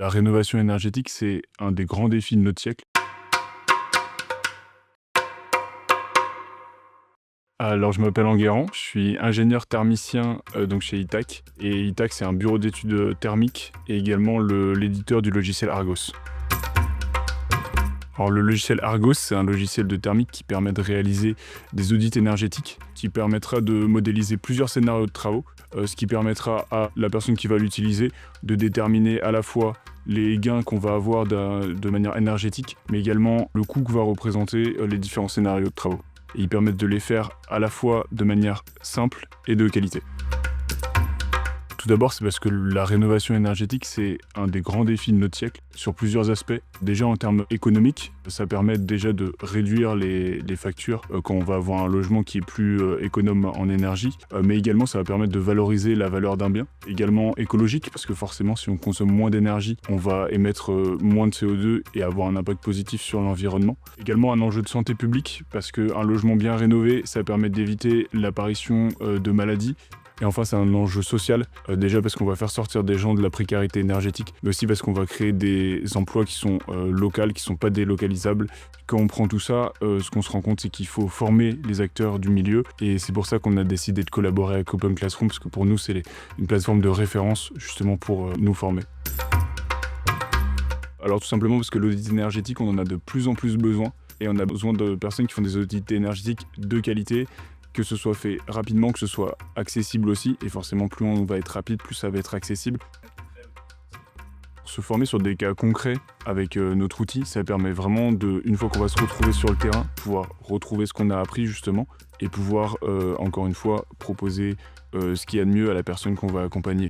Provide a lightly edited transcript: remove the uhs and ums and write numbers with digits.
La rénovation énergétique, c'est un des grands défis de notre siècle. Alors, je m'appelle Enguerrand, je suis ingénieur thermicien donc chez Itac. Et Itac, c'est un bureau d'études thermiques et également l'éditeur du logiciel Argos. Alors, le logiciel Argos, c'est un logiciel de thermique qui permet de réaliser des audits énergétiques, qui permettra de modéliser plusieurs scénarios de travaux, ce qui permettra à la personne qui va l'utiliser de déterminer à la fois les gains qu'on va avoir de manière énergétique, mais également le coût que va représenter les différents scénarios de travaux. Et ils permettent de les faire à la fois de manière simple et de qualité. Tout d'abord, c'est parce que la rénovation énergétique, c'est un des grands défis de notre siècle, sur plusieurs aspects. Déjà en termes économiques, ça permet déjà de réduire les factures quand on va avoir un logement qui est plus économe en énergie, mais également ça va permettre de valoriser la valeur d'un bien. Également écologique, parce que forcément si on consomme moins d'énergie, on va émettre moins de CO2 et avoir un impact positif sur l'environnement. Également un enjeu de santé publique, parce qu'un logement bien rénové, ça permet d'éviter l'apparition de maladies. Et enfin, c'est un enjeu social, déjà parce qu'on va faire sortir des gens de la précarité énergétique, mais aussi parce qu'on va créer des emplois qui sont locaux, qui ne sont pas délocalisables. Quand on prend tout ça, ce qu'on se rend compte, c'est qu'il faut former les acteurs du milieu. Et c'est pour ça qu'on a décidé de collaborer avec Open Classroom, parce que pour nous, c'est une plateforme de référence justement pour nous former. Alors tout simplement parce que l'audit énergétique, on en a de plus en plus besoin. Et on a besoin de personnes qui font des audits énergétiques de qualité, que ce soit fait rapidement, que ce soit accessible aussi, et forcément plus on va être rapide, plus ça va être accessible. Se former sur des cas concrets avec notre outil, ça permet vraiment une fois qu'on va se retrouver sur le terrain, pouvoir retrouver ce qu'on a appris justement, et pouvoir encore une fois proposer ce qu'il y a de mieux à la personne qu'on va accompagner.